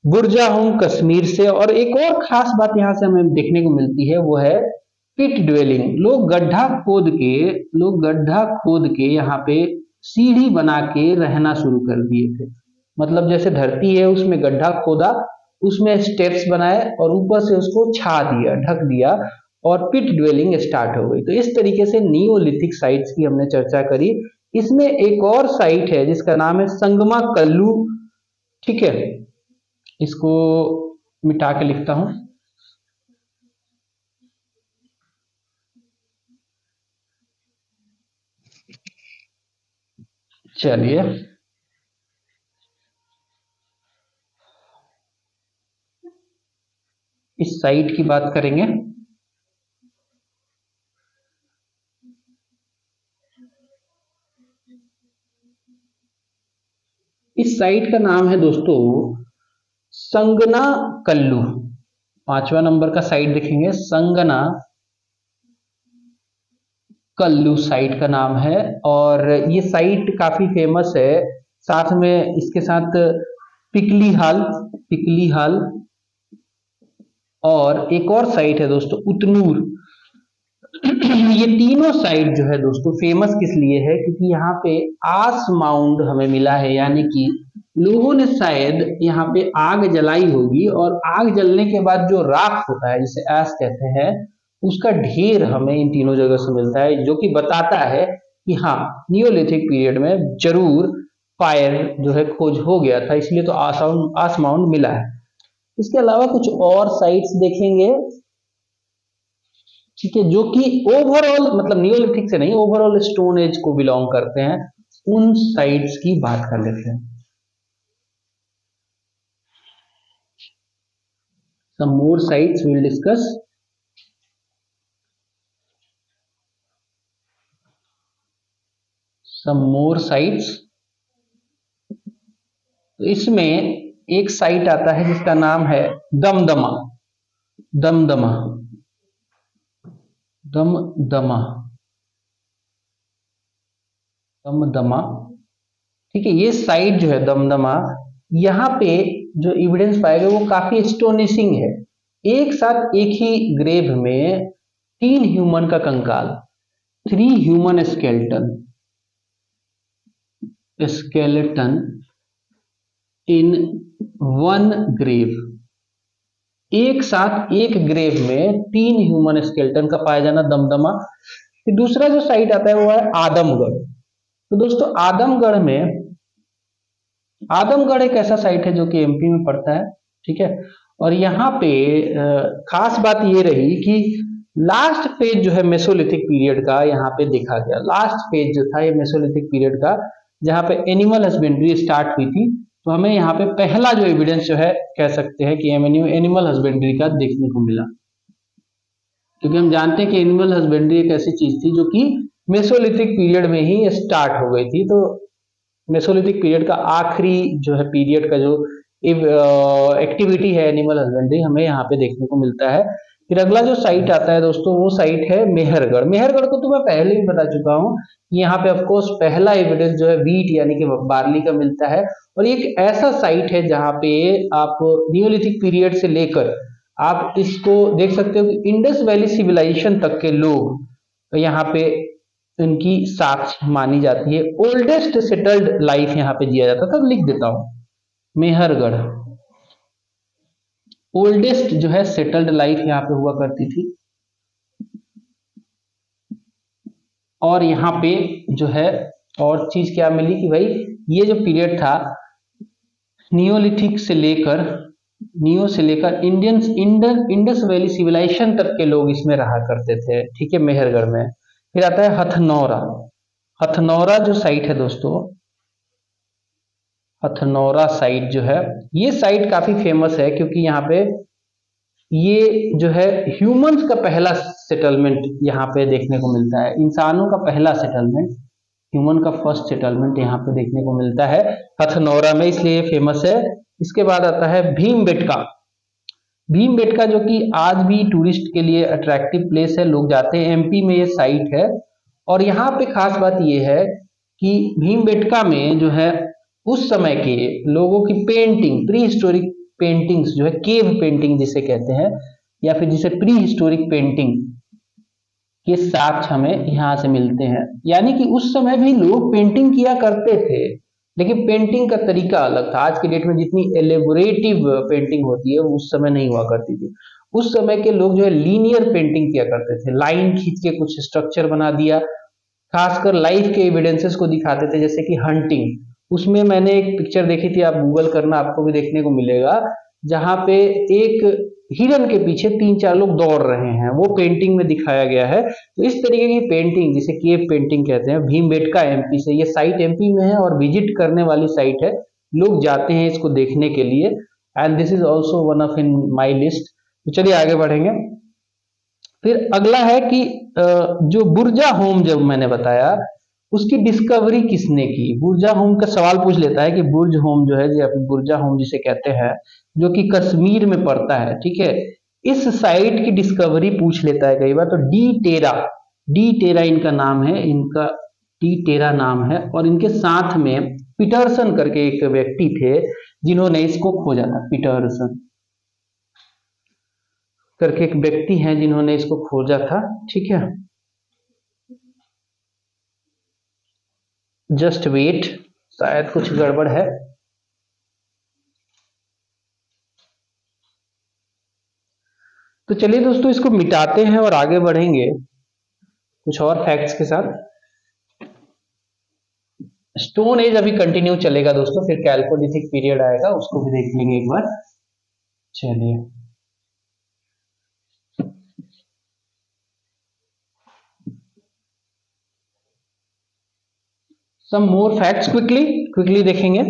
बुर्जा होम कश्मीर से। और एक और खास बात यहां से हमें देखने को मिलती है वो है पिट ड्वेलिंग। लोग गड्ढा खोद के यहाँ पे सीढ़ी बना के रहना शुरू कर दिए थे। मतलब जैसे धरती है उसमें गड्ढा खोदा, उसमें स्टेप्स बनाए और ऊपर से उसको छा दिया, ढक दिया और पिट ड्वेलिंग स्टार्ट हो गई। तो इस तरीके से नियोलिथिक साइट्स की हमने चर्चा करी। इसमें एक और साइट है जिसका नाम है संगमा कल्लू, ठीक है, इसको मिटा के लिखता हूं। चलिए इस साइट की बात करेंगे। इस साइट का नाम है दोस्तों संगना कल्लू, 5वां नंबर का साइट देखेंगे, संगना कल्लू साइट का नाम है। और ये साइट काफी फेमस है। साथ में इसके साथ पिकली हाल और एक और साइट है दोस्तों उतनूर। ये तीनों साइट जो है दोस्तों फेमस किस लिए है, क्योंकि यहाँ पे आस माउंड हमें मिला है, यानी कि लोगों ने शायद यहाँ पे आग जलाई होगी और आग जलने के बाद जो राख होता है जिसे ऐश कहते हैं, उसका ढेर हमें इन तीनों जगह से मिलता है, जो कि बताता है कि हाँ नियोलिथिक पीरियड में जरूर फायर जो है खोज हो गया था, इसलिए तो आस माउंड मिला है। इसके अलावा कुछ और साइट्स देखेंगे। ठीक है, जो कि ओवरऑल मतलब नियोलिथिक से नहीं, ओवरऑल स्टोन एज को बिलोंग करते हैं, उन साइट्स की बात कर लेते हैं। Some more sites we will discuss. Some more sites. तो इसमें एक साइट आता है जिसका नाम है दमदमा। दमदमा, दमदमा, दमदमा। ठीक है, ये साइट जो है दमदमा, यहाँ पे जो एविडेंस पाएगा वो काफी एस्टोनिशिंग है। एक साथ एक ही ग्रेव में 3 ह्यूमन का कंकाल, 3 ह्यूमन स्केलेटन इन 1 ग्रेव। एक साथ एक ग्रेव में 3 ह्यूमन स्केलेटन का पाया जाना दमदमा। फिर दूसरा जो साइट आता है वो है आदमगढ़। तो दोस्तों आदमगढ़ एक ऐसा साइट है जो कि एमपी में पड़ता है। ठीक है, और यहाँ पे खास बात ये रही कि लास्ट फेज जो है मेसोलिथिक पीरियड का यहाँ पे देखा गया। लास्ट फेज जो था ये मेसोलिथिक पीरियड का, जहाँ पे एनिमल हस्बेंड्री स्टार्ट हुई थी। तो हमें यहाँ पे पहला जो एविडेंस जो है कह सकते हैं कि एनिमल हस्बेंड्री का देखने को मिला, क्योंकि हम जानते हैं कि एनिमल हस्बेंड्री एक ऐसी चीज थी जो कि मेसोलिथिक पीरियड में ही स्टार्ट हो गई थी। तो मेसोलिथिक पीरियड का आखिरी जो है पीरियड का जो एक्टिविटी है एनिमल हस्बेंड्री, हमें यहाँ पे देखने को मिलता है। फिर अगला जो साइट आता है दोस्तों वो साइट है मेहरगढ़। मेहरगढ़ को तो मैं पहले भी बता चुका हूँ, यहाँ पे ऑफकोर्स पहला एविडेंस जो है वीट यानी कि बार्ली का मिलता है। और एक ऐसा साइट है जहाँ पे आप नियोलिथिक पीरियड से लेकर आप इसको देख सकते हो कि इंडस वैली सिविलाइजेशन तक के लोग यहाँ पे इनकी साक्ष मानी जाती है। ओल्डेस्ट सेटल्ड लाइफ यहाँ पे जिया जाता था। लिख देता हूं, मेहरगढ़ ओल्डेस्ट जो है सेटल्ड लाइफ यहाँ पे हुआ करती थी। और यहाँ पे जो है और चीज क्या मिली कि भाई ये जो पीरियड था नियोलिथिक से लेकर इंडस वैली सिविलाइजेशन तक के लोग इसमें रहा करते थे। ठीक है, मेहरगढ़ में। फिर आता है हथनौरा। हथनौरा जो साइट है दोस्तों, हथनौरा साइट जो है, ये साइट काफी फेमस है क्योंकि यहाँ पे ये जो है ह्यूमंस का पहला सेटलमेंट यहाँ पे देखने को मिलता है। इंसानों का पहला सेटलमेंट, ह्यूमन का फर्स्ट सेटलमेंट यहाँ पे देखने को मिलता है हथनौरा में, इसलिए फेमस है। इसके बाद आता है भीमबेटका। भीमबेटका जो कि आज भी टूरिस्ट के लिए अट्रैक्टिव प्लेस है, लोग जाते हैं। एमपी में ये साइट है। और यहाँ पे खास बात ये है कि भीमबेटका में जो है उस समय के लोगों की पेंटिंग, प्री हिस्टोरिक पेंटिंग्स जो है, केव पेंटिंग जिसे कहते हैं या फिर जिसे प्री हिस्टोरिक पेंटिंग के साक्ष्य हमें यहाँ से मिलते हैं। यानी कि उस समय भी लोग पेंटिंग किया करते थे, लेकिन पेंटिंग का तरीका अलग था। आज के डेट में जितनी एलेबोरेटिव पेंटिंग होती है वो उस समय नहीं हुआ करती थी। उस समय के लोग जो है लीनियर पेंटिंग किया करते थे, लाइन खींच के कुछ स्ट्रक्चर बना दिया। खासकर लाइफ के एविडेंसेस को दिखाते थे, जैसे कि हंटिंग। उसमें मैंने एक पिक्चर देखी थी, आप गूगल करना, आपको भी देखने को मिलेगा, जहां पे एक हिरन के पीछे 3-4 लोग दौड़ रहे हैं, वो पेंटिंग में दिखाया गया है। तो इस तरीके की पेंटिंग जिसे केव पेंटिंग कहते हैं, भीमबेटका एमपी से, ये साइट एमपी में है और विजिट करने वाली साइट है। लोग जाते हैं इसको देखने के लिए, and this is also one of in my list. तो चलिए आगे बढ़ेंगे। फिर अगला है कि जो बुर्जा होम जब मैंने बताया उसकी डिस्कवरी किसने की। बुर्जा होम का सवाल पूछ लेता है कि बुर्ज होम जो है, या फिर बुर्जा होम जिसे कहते हैं, जो कि कश्मीर में पड़ता है। ठीक है, इस साइट की डिस्कवरी पूछ लेता है कई बार। तो डी टेरा इनका नाम है, इनका डी टेरा नाम है। और इनके साथ में पीटरसन करके एक व्यक्ति थे जिन्होंने इसको खोजा था। पीटरसन करके एक व्यक्ति हैं जिन्होंने इसको खोजा था। ठीक है, जस्ट वेट, शायद कुछ गड़बड़ है। तो चलिए दोस्तों इसको मिटाते हैं और आगे बढ़ेंगे कुछ और फैक्ट्स के साथ। स्टोन एज अभी कंटिन्यू चलेगा दोस्तों, फिर कैल्कोलिथिक पीरियड आएगा, उसको भी देख लेंगे एक बार। चलिए, सम मोर फैक्ट्स क्विकली देखेंगे।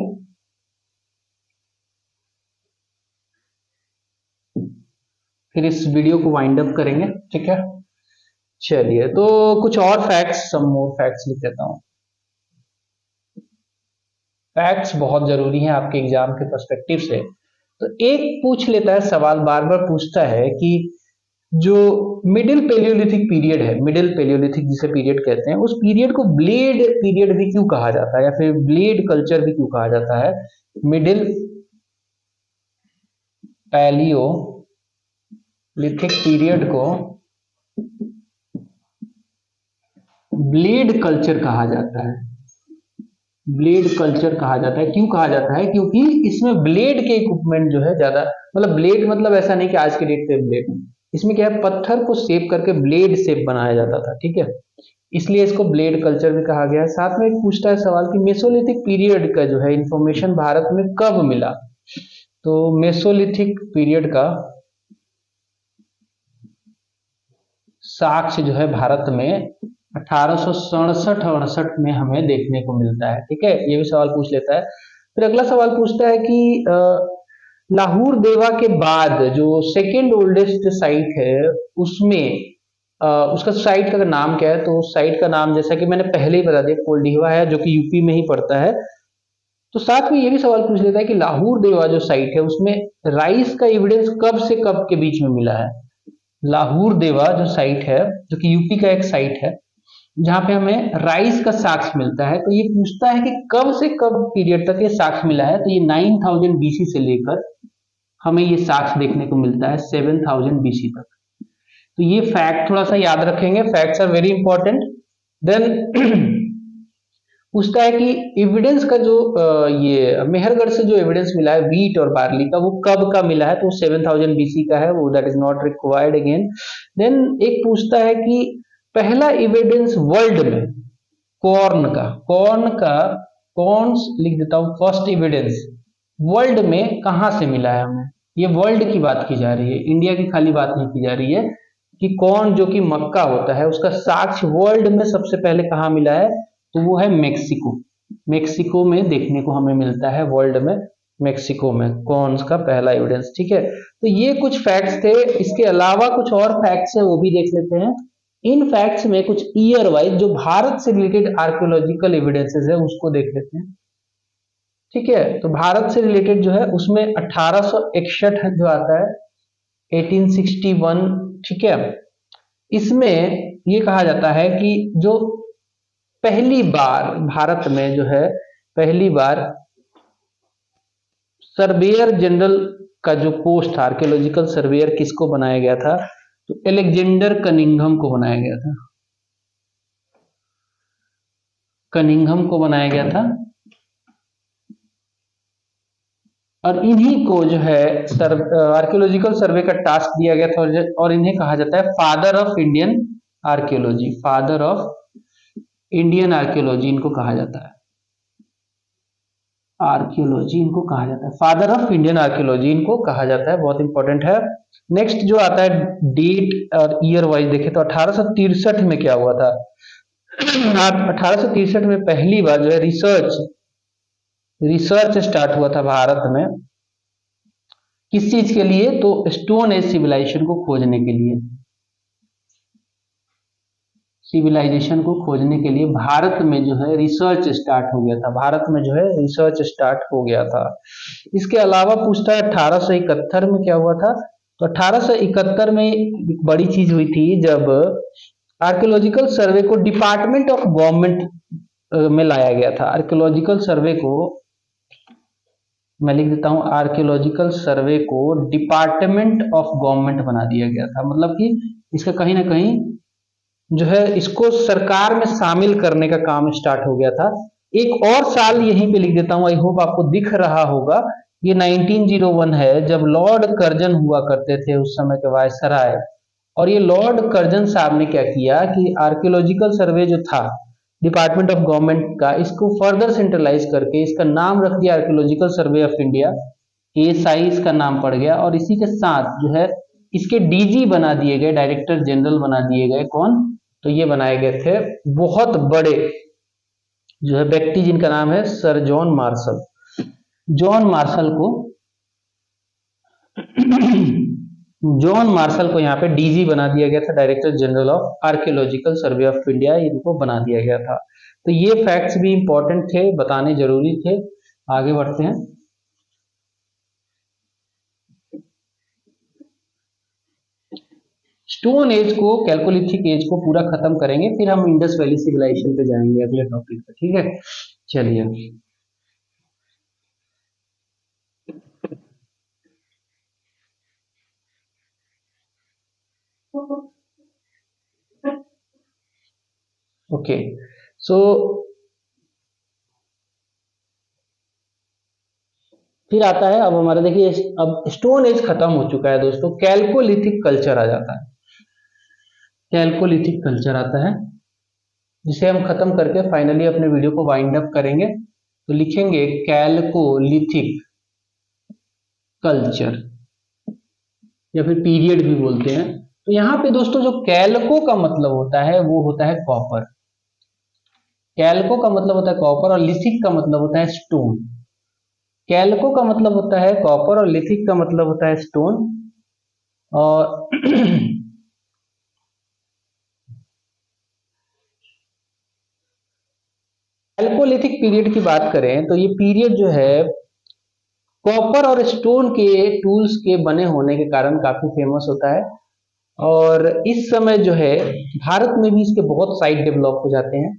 फिर इस वीडियो को वाइंड अप करेंगे, ठीक है। चलिए, तो कुछ और फैक्ट्स, सम मोर फैक्ट्स लिख देता हूं। फैक्ट्स बहुत जरूरी हैं आपके एग्जाम के पर्सपेक्टिव से। तो एक पूछ लेता है सवाल, बार बार पूछता है कि जो मिडिल पेलियोलिथिक पीरियड है, मिडिल पेलियोलिथिक जिसे पीरियड कहते हैं, उस पीरियड को ब्लेड पीरियड भी क्यों कहा जाता है, या फिर ब्लेड कल्चर भी क्यों कहा जाता है। मिडिल पैलियोलिथिक पीरियड को ब्लेड कल्चर कहा जाता है। ब्लेड कल्चर कहा जाता है, क्यों कहा जाता है, क्योंकि इसमें ब्लेड के इक्विपमेंट जो है ज्यादा, मतलब ब्लेड मतलब ऐसा नहीं कि आज के डेट पे ब्लेड, इसमें क्या है, पत्थर को शेप करके ब्लेड शेप बनाया जाता था, ठीक है, इसलिए इसको ब्लेड कल्चर भी कहा गया है। साथ में एक पूछता है सवाल कि मेसोलिथिक पीरियड का जो है इंफॉर्मेशन भारत में कब मिला। तो मेसोलिथिक पीरियड का साक्ष्य जो है भारत में 1867-68 में हमें देखने को मिलता है, ठीक है, ये भी सवाल पूछ लेता है। फिर अगला सवाल पूछता है कि लाहौर देवा के बाद जो सेकेंड ओल्डेस्ट साइट है उसमें उसका साइट का नाम क्या है। तो साइट का नाम जैसा कि मैंने पहले ही बता दिया, कोल्डिहवा है, जो कि यूपी में ही पड़ता है। तो साथ में ये भी सवाल पूछ लेता है कि लाहौर देवा जो साइट है उसमें राइस का एविडेंस कब से कब के बीच में मिला है। लाहौर देवा जो साइट है, जो कि यूपी का एक साइट है, जहां पे हमें राइस का साक्ष्य मिलता है। तो ये पूछता है कि कब से कब पीरियड तक ये साक्ष्य मिला है। तो ये 9000 बीसी से लेकर हमें ये साक्ष्य देखने को मिलता है 7000 बीसी तक। तो ये फैक्ट थोड़ा सा याद रखेंगे, facts are very important. Then पूछता है कि एविडेंस का जो ये मेहरगढ़ से जो एविडेंस मिला है व्हीट और बार्ली का, वो कब का मिला है। तो 7000 बीसी का है वो, that is not required again. Then एक पूछता है कि पहला एविडेंस वर्ल्ड में कॉर्न का कॉर्न लिख देता हूं, फर्स्ट एविडेंस वर्ल्ड में कहां से मिला है हमें। ये वर्ल्ड की बात की जा रही है, इंडिया की खाली बात नहीं की जा रही है, कि कॉर्न जो कि मक्का होता है उसका साक्ष्य वर्ल्ड में सबसे पहले कहां मिला है। तो वो है मेक्सिको में देखने को हमें मिलता है, वर्ल्ड में मेक्सिको में कॉर्न का पहला एविडेंस, ठीक है। तो ये कुछ फैक्ट्स थे, इसके अलावा कुछ और फैक्ट्स है वो भी देख लेते हैं। इन फैक्ट्स में कुछ ईयर वाइज जो भारत से रिलेटेड आर्कियोलॉजिकल एविडेंसेस है उसको देख लेते हैं, ठीक है। तो भारत से रिलेटेड जो है उसमें 1861 जो आता है, 1861, ठीक है। इसमें ये कहा जाता है कि जो पहली बार भारत में जो है पहली बार सर्वेयर जनरल का जो पोस्ट था, आर्कियोलॉजिकल सर्वेयर, किसको बनाया गया था। तो एलेक्जेंडर कनिंघम को बनाया गया था, कनिंघम को बनाया गया था। और इन्हीं को जो है आर्कियोलॉजिकल सर्वे का टास्क दिया गया था, और इन्हें कहा जाता है father of Indian archaeology, father of Indian archaeology इनको कहा जाता है, आर्कियोलॉजी इनको कहा जाता है, फादर ऑफ इंडियन आर्कियोलॉजी इनको कहा जाता है, बहुत इंपॉर्टेंट है। नेक्स्ट जो आता है डेट और ईयर वाइज देखें तो 1863 में क्या हुआ था। 1863 में पहली बार जो है रिसर्च स्टार्ट हुआ था भारत में, किस चीज के लिए। तो स्टोन एज सिविलाइजेशन को खोजने के लिए, सिविलाइजेशन को खोजने के लिए भारत में जो है रिसर्च स्टार्ट हो गया था, भारत में जो है रिसर्च स्टार्ट हो गया था। इसके अलावा पूछता है 1871 में क्या हुआ था। तो 1871 में एक बड़ी चीज हुई थी, जब आर्कियोलॉजिकल सर्वे को डिपार्टमेंट ऑफ गवर्नमेंट में लाया गया था। आर्कियोलॉजिकल सर्वे को मैं लिख देता हूं, आर्कियोलॉजिकल सर्वे को डिपार्टमेंट ऑफ गवर्नमेंट बना दिया गया था, मतलब कि इसका कहीं ना कहीं जो है इसको सरकार में शामिल करने का काम स्टार्ट हो गया था। एक और साल यहीं पे लिख देता हूं, आई होप आपको दिख रहा होगा, ये 1901 है, जब लॉर्ड कर्जन हुआ करते थे उस समय के वायसराय। और ये लॉर्ड कर्जन साहब ने क्या किया कि आर्कियोलॉजिकल सर्वे जो था डिपार्टमेंट ऑफ गवर्नमेंट का, इसको फर्दर सेंट्रलाइज करके इसका नाम रख दिया archaeological survey of India, ASI इसका नाम पड़ गया। और इसी के साथ जो है इसके डीजी बना दिए गए, डायरेक्टर जनरल बना दिए गए, कौन। तो ये बनाए गए थे बहुत बड़े जो है व्यक्ति जिनका नाम है sir John Marshall, John Marshall को जॉन मार्शल को यहाँ पे डीजी बना दिया गया था, director general of archaeological survey of India, इनको बना दिया गया था। तो ये फैक्ट्स भी इंपॉर्टेंट थे, बताने जरूरी थे। आगे बढ़ते हैं। स्टोन एज को, कैल्कोलिथिक एज को पूरा खत्म करेंगे, फिर हम इंडस वैली सिविलाइजेशन पे जाएंगे अगले टॉपिक पे, ठीक है। चलिए, ओके, सो फिर आता है अब हमारा, देखिए अब स्टोन एज खत्म हो चुका है दोस्तों, कैल्कोलिथिक कल्चर आ जाता है। कैल्कोलिथिक कल्चर आता है, जिसे हम खत्म करके फाइनली अपने वीडियो को वाइंड अप करेंगे। तो लिखेंगे कैल्कोलिथिक कल्चर, या फिर पीरियड भी बोलते हैं। तो यहाँ पे दोस्तों जो कैल्को का मतलब होता है वो होता है कॉपर। कैल्को का मतलब होता है कॉपर और लिथिक का मतलब होता है स्टोन। कैल्को का मतलब होता है कॉपर और लिथिक का मतलब होता है स्टोन। और कैल्कोलिथिक पीरियड की बात करें तो ये पीरियड जो है कॉपर और स्टोन के टूल्स के बने होने के कारण काफी फेमस होता है। और इस समय जो है भारत में भी इसके बहुत साइट डेवलप हो जाते हैं,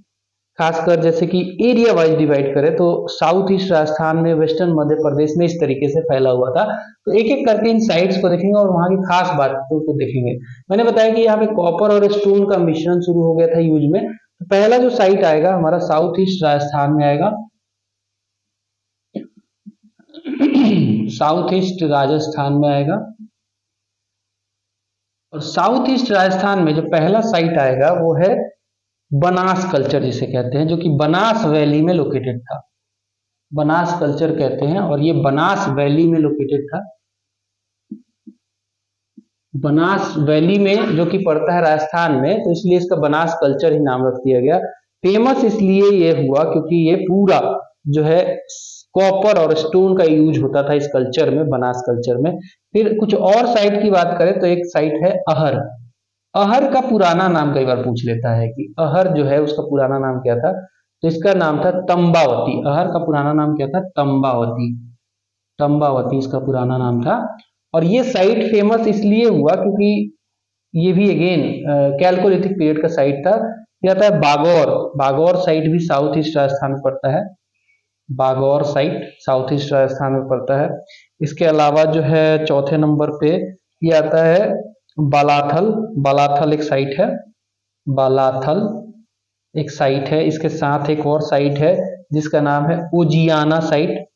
खासकर जैसे कि एरिया वाइज डिवाइड करें तो साउथ ईस्ट राजस्थान में, वेस्टर्न मध्य प्रदेश में इस तरीके से फैला हुआ था। तो एक एक करके इन साइट्स को देखेंगे और वहां की खास बातों को देखेंगे। मैंने बताया कि यहाँ पे कॉपर और स्टोन का मिश्रण शुरू हो गया था यूज में। तो पहला जो साइट आएगा हमारा साउथ ईस्ट राजस्थान में आएगा। साउथ ईस्ट राजस्थान में आएगा। और साउथ ईस्ट राजस्थान में जो पहला साइट आएगा वो है बनास कल्चर जिसे कहते हैं, जो कि बनास वैली में लोकेटेड था। बनास कल्चर कहते हैं और ये बनास वैली में लोकेटेड था। बनास वैली में जो कि पड़ता है राजस्थान में, तो इसलिए इसका बनास कल्चर ही नाम रख दिया गया। फेमस इसलिए ये हुआ क्योंकि ये पूरा जो है कॉपर और स्टोन का यूज होता था इस कल्चर में, बनास कल्चर में। फिर कुछ और साइट की बात करें तो एक साइट है अहर। अहर का पुराना नाम कई बार पूछ लेता है कि अहर जो है उसका पुराना नाम क्या था। तो इसका नाम था तंबावती। अहर का पुराना नाम क्या था? तंबावती। तंबावती इसका पुराना नाम था। और ये साइट फेमस इसलिए हुआ क्योंकि ये भी अगेन कैल्कोलिथिक पीरियड का साइट था। यह आता है बागौर। बागौर साइट भी साउथ ईस्ट राजस्थान में पड़ता है। Bagor site south east Rajasthan में पड़ता है। इसके अलावा जो है चौथे नंबर पे ये आता है बालाथल। बालाथल एक साइट है। बालाथल एक साइट है। इसके साथ एक और साइट है जिसका नाम है ओजियाना साइट।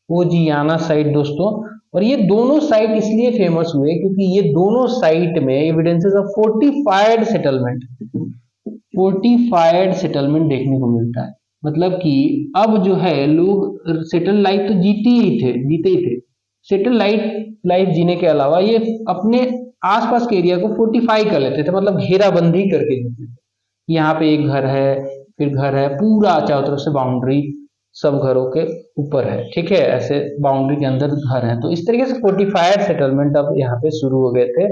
ओजियाना साइट दोस्तों। और ये दोनों साइट इसलिए फेमस हुए क्योंकि ये दोनों साइट में evidences of fortified settlement, fortified settlement देखने को मिलता है। मतलब कि अब जो है लोग सेटल लाइफ तो जीते ही थे। सेटल लाइफ जीने के अलावा ये अपने आसपास के एरिया को फोर्टिफाई कर लेते थे, मतलब घेराबंदी करके जीते थे। यहाँ पे एक घर है, फिर घर है, पूरा चारों तरफ से बाउंड्री सब घरों के ऊपर है, ठीक है, ऐसे बाउंड्री के अंदर घर है। तो इस तरीके से फोर्टिफाइड सेटलमेंट अब यहाँ पे शुरू हो गए थे।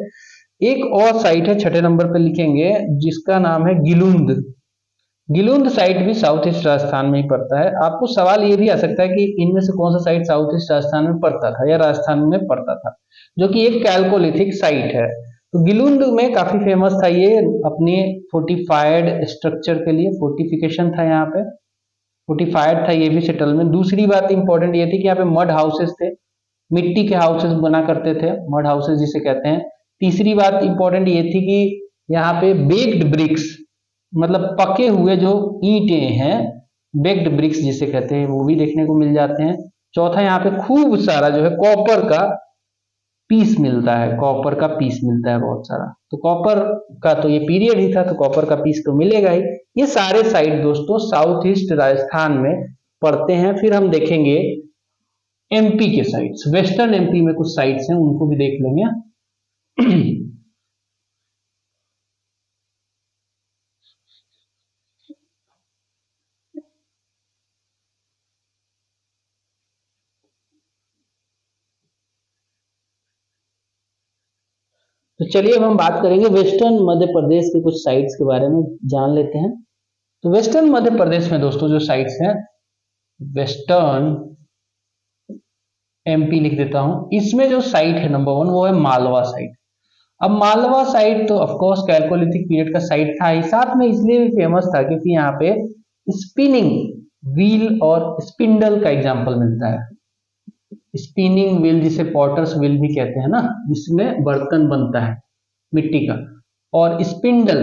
एक और साइट है छठे नंबर पे लिखेंगे जिसका नाम है गिलुंद। गिलुंद साइट भी साउथ ईस्ट राजस्थान में ही पड़ता है। आपको सवाल ये भी आ सकता है कि इनमें से कौन सा साइट साउथ ईस्ट राजस्थान में पड़ता था या राजस्थान में पड़ता था, जो कि एक कैल्कोलिथिक साइट है। तो गिलुंद में काफी फेमस था ये अपने फोर्टिफाइड स्ट्रक्चर के लिए। फोर्टिफिकेशन था यहाँ पे, फोर्टिफाइड था ये भी सेटलमेंट। दूसरी बात इंपॉर्टेंट ये थी कि यहाँ पे मड हाउसेस थे, मिट्टी के हाउसेस बना करते थे, मड हाउसेस जिसे कहते हैं। तीसरी बात इंपॉर्टेंट ये थी कि यहाँ पे बेक्ड ब्रिक्स, मतलब पके हुए जो ईंटें हैं, बेक्ड ब्रिक्स जिसे कहते हैं, वो भी देखने को मिल जाते हैं। चौथा यहाँ पे खूब सारा जो है कॉपर का पीस मिलता है, कॉपर का पीस मिलता है बहुत सारा। तो कॉपर का तो ये पीरियड ही था, तो कॉपर का पीस तो मिलेगा ही। ये सारे साइट दोस्तों साउथ ईस्ट राजस्थान में पड़ते हैं। फिर हम देखेंगे एमपी के साइट्स, वेस्टर्न एमपी में कुछ साइट्स हैं, उनको भी देख लेंगे। तो चलिए अब हम बात करेंगे वेस्टर्न मध्य प्रदेश के कुछ साइट्स के बारे में जान लेते हैं। तो वेस्टर्न मध्य प्रदेश में दोस्तों जो साइट्स हैं, वेस्टर्न एमपी लिख देता हूं, इसमें जो साइट है नंबर 1 वो है मालवा साइट। अब मालवा साइट तो ऑफकोर्स कैलकोलिथिक पीरियड का साइट था ही, साथ में इसलिए भी फेमस था क्योंकि यहाँ पे स्पिनिंग व्हील और स्पिंडल का एग्जाम्पल मिलता है। स्पिनिंग व्हील जिसे पॉटर्स व्हील भी कहते हैं ना, जिसमें बर्तन बनता है मिट्टी का, और स्पिंडल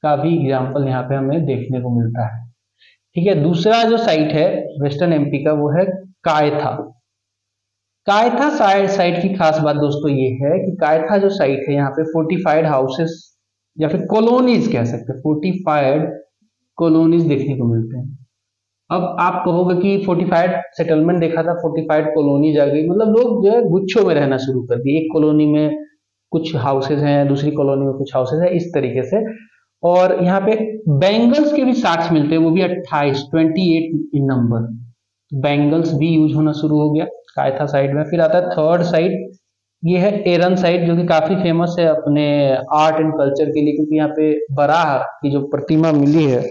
का भी एग्जाम्पल यहाँ पे हमें देखने को मिलता है। ठीक है, दूसरा जो साइट है वेस्टर्न एमपी का वो है कायथा। कायथा साइट की खास बात दोस्तों ये है कि कायथा जो साइट है यहाँ पे फोर्टिफाइड हाउसेस या फिर कॉलोनीज कह सकते हैं, फोर्टिफाइड कॉलोनीज देखने को मिलते हैं। अब आप कहोगे कि फोर्टिफाइड सेटलमेंट देखा था, फोर्टिफाइड कॉलोनीज आ गई, मतलब लोग जो है गुच्छों में रहना शुरू कर दिए, एक कॉलोनी में कुछ हाउसेज हैं, दूसरी कॉलोनी में कुछ हाउसेज हैं, इस तरीके से। और यहाँ पे बैंगल्स के भी साक्ष्य मिलते हैं, वो भी 28 इन नंबर। बैंगल्स भी यूज होना शुरू हो गया कायथा साइड में। फिर आता है थर्ड साइड, ये है एरन साइड, जो कि काफी फेमस है अपने आर्ट एंड कल्चर के लिए, क्योंकि यहाँ पे बराह की जो प्रतिमा मिली है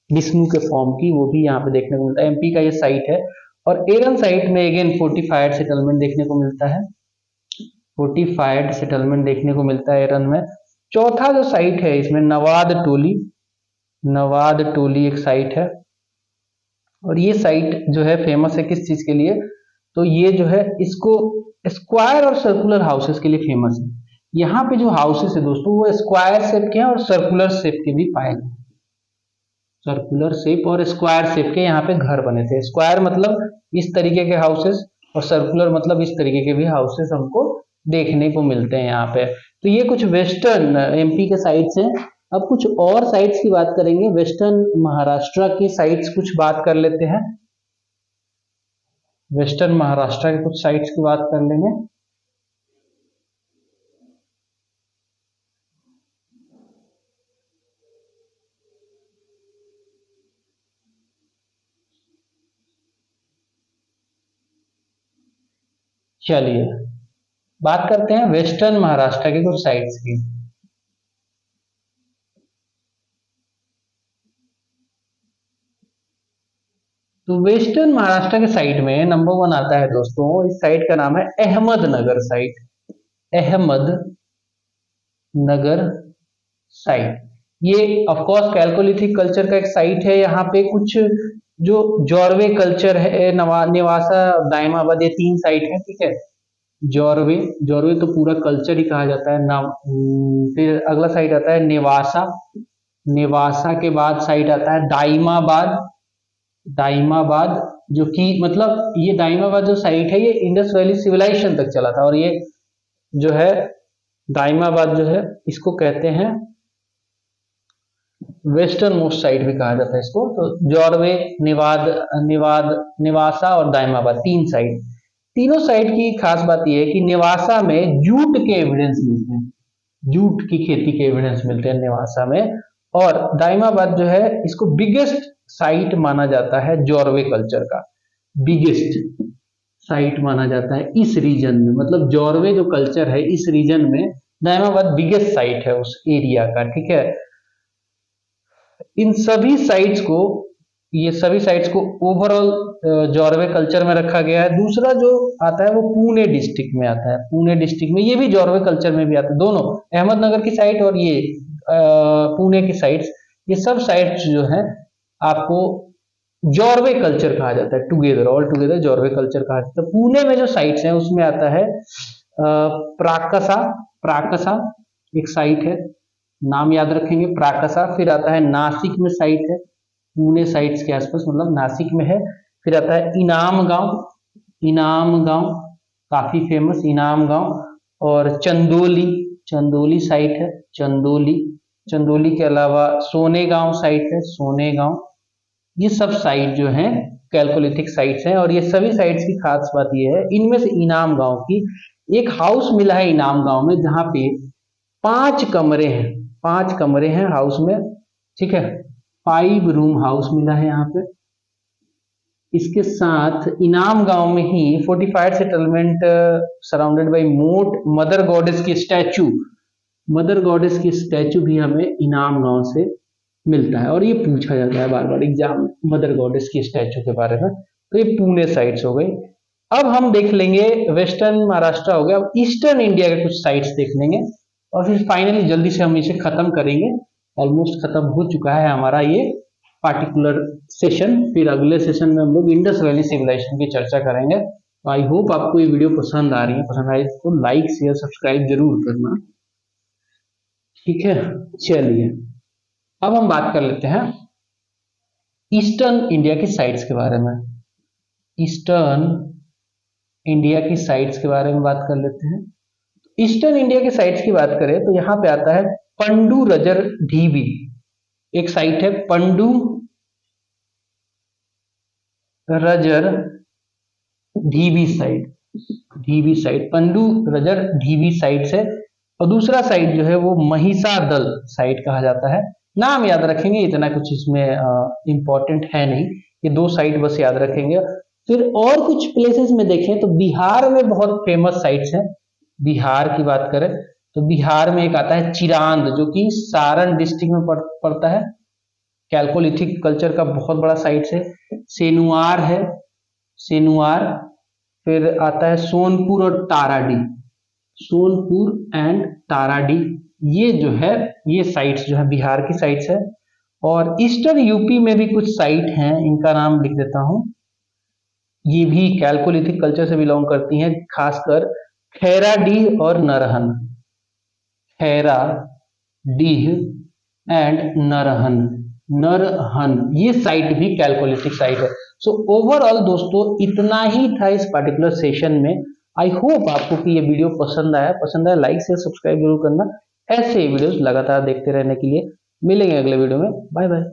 विष्णु के फॉर्म की, वो भी यहाँ पे देखने को मिलता है। एमपी का ये साइट है। और एरन साइट में अगेन फोर्टिफाइड सेटलमेंट देखने को मिलता है, फोर्टिफाइड सेटलमेंट देखने को मिलता है एरन में। चौथा जो साइट है इसमें नवाद टोली, नवाद टोली एक साइट है। और ये साइट जो है फेमस है किस चीज के लिए, तो ये जो है इसको स्क्वायर और सर्कुलर हाउसेस के लिए फेमस है। यहाँ पे जो हाउसेस है दोस्तों वो स्क्वायर शेप के हैं और सर्कुलर शेप के भी पाए गए, सर्कुलर शेप और स्क्वायर शेप के यहाँ पे घर बने थे। स्क्वायर मतलब इस तरीके के हाउसेस और सर्कुलर मतलब इस तरीके के भी हाउसेस हमको देखने को मिलते हैं यहाँ पे। तो ये कुछ वेस्टर्न एमपी के साइट्स हैं। अब कुछ और साइट्स की बात करेंगे, वेस्टर्न महाराष्ट्र की साइट्स कुछ बात कर लेते हैं। वेस्टर्न महाराष्ट्र के कुछ साइट्स की बात कर लेंगे। चलिए बात करते हैं वेस्टर्न महाराष्ट्र के कुछ साइट्स की। तो वेस्टर्न महाराष्ट्र के साइट में नंबर 1 आता है दोस्तों, इस साइट का नाम है अहमदनगर साइट। अहमदनगर साइट, ये ऑफकोर्स कैलकोलिथिक कल्चर का एक साइट है। यहाँ पे कुछ जो जॉर्वे कल्चर है, नेवासा, दाइमाबाद, ये 3 साइट है। ठीक है, जॉर्वे, जॉर्वे तो पूरा कल्चर ही कहा जाता है नाम। फिर अगला साइट आता है नेवासा, नेवासा के बाद साइट आता है दाइमाबाद, दाइमाबाद जो कि मतलब ये दाइमाबाद जो साइट है ये इंडस वैली सिविलाइजेशन तक चला था। और ये जो है दाइमाबाद जो है इसको कहते हैं वेस्टर्न मोस्ट साइट भी कहा जाता है इसको। तो जॉर्वे, नेवासा और दाइमाबाद 3 साइट। तीनों साइट की खास बात यह है कि नेवासा में जूट के एविडेंस मिलते हैं, जूट की खेती के एविडेंस मिलते हैं नेवासा में। और दाइमाबाद जो है इसको बिगेस्ट साइट माना जाता है, जॉर्वे कल्चर का बिगेस्ट साइट माना जाता है इस रीजन में। मतलब जॉर्वे जो कल्चर है इस रीजन में दाइमाबाद बिगेस्ट साइट है उस एरिया का। ठीक है, इन सभी साइट्स को, ये सभी साइट्स को ओवरऑल जॉर्वे कल्चर में रखा गया है। दूसरा जो आता है वो पुणे डिस्ट्रिक्ट में आता है, पुणे डिस्ट्रिक्ट में ये भी जॉर्वे कल्चर में भी आता है। दोनों अहमदनगर की साइट और ये पुणे की साइट्स, ये सब साइट्स जो है आपको जॉर्वे कल्चर कहा जाता है, together, all together Jorwe culture कहा जाता है। तो पुणे में जो साइट्स हैं उसमें आता है प्राकसा, प्राकसा एक साइट है, नाम याद रखेंगे प्राकसा। फिर आता है नासिक में साइट है, पुणे साइट्स के आसपास मतलब नासिक में है। फिर आता है इनाम गांव, इनाम गांव काफी फेमस इनाम गांव। और चंदोली, चंदोली साइट है, चंदोली, चंदोली के अलावा सोने गांव साइट है, सोने गांव। ये सब साइट जो हैं कैलकोलिथिक साइट्स हैं। और ये सभी साइट्स की खास बात ये है, इनमें से इनाम गांव की एक हाउस मिला है इनाम गांव में, जहां पे 5 कमरे हैं, 5 कमरे हैं हाउस में। ठीक है, 5 रूम हाउस मिला है यहाँ पे। इसके साथ इनाम गांव में ही फोर्टिफाइड सेटलमेंट सराउंडेड बाय मोट मदर गॉडेस की स्टैचू मदर गॉडेस की स्टैचू भी हमें इनाम गांव से मिलता है, और ये पूछा जाता है बार बार एग्जाम मदर गॉडेस की स्टैचू के बारे में। तो ये पुणे साइट्स हो गई। अब हम देख लेंगे वेस्टर्न महाराष्ट्र हो गया, अब ईस्टर्न इंडिया के कुछ साइट्स देख लेंगे और फिर फाइनली जल्दी से हम इसे खत्म करेंगे। ऑलमोस्ट खत्म हो चुका है हमारा ये पार्टिकुलर सेशन। फिर अगले सेशन में हम लोग इंडस वैली सिविलाइजेशन की चर्चा करेंगे। तो आई होप आपको ये वीडियो पसंद आ रही है, पसंद आई तो लाइक शेयर सब्सक्राइब जरूर करना, ठीक है। चलिए अब हम बात कर लेते हैं ईस्टर्न इंडिया की साइट्स के बारे में। ईस्टर्न इंडिया की साइट्स के बारे में बात कर लेते हैं। ईस्टर्न इंडिया की साइट्स की बात करें तो यहाँ पे आता है पंडू रजर ढीबी, एक साइट है Pandu Rajar Dhibi site, Dhibi site, Pandu Rajar Dhibi site है। और दूसरा साइट जो है वो महिसा दल साइट कहा जाता है। नाम याद रखेंगे, इतना कुछ इसमें इंपॉर्टेंट है नहीं, ये दो साइट बस याद रखेंगे। फिर और कुछ प्लेसेस में देखें तो बिहार में बहुत फेमस साइट्स हैं। बिहार की बात करें तो बिहार में एक आता है चिरांद, जो कि सारण डिस्ट्रिक्ट में पड़ता है। कैल्कोलिथिक कल्चर का बहुत बड़ा साइट है। सेनुआर है, सेनुआर। फिर आता है सोनपुर और ताराडी, सोनपुर एंड ताराडी। ये जो है ये साइट्स जो है बिहार की साइट्स है। और ईस्टर्न यूपी में भी कुछ साइट हैं, इनका नाम लिख देता हूं। ये भी कैल्कोलिथिक कल्चर से बिलोंग करती हैं, खासकर खैराडीह और नरहन, खैरा डीह एंड नरहन, नरहन ये साइट भी कैल्कोलिथिक साइट है। सो ओवरऑल दोस्तों इतना ही था इस पर्टिकुलर सेशन में। आई होप आपको कि ये वीडियो पसंद आया, लाइक शेयर सब्सक्राइब जरूर करना। ऐसे वीडियोस लगातार देखते रहने के लिए मिलेंगे अगले वीडियो में। Bye bye.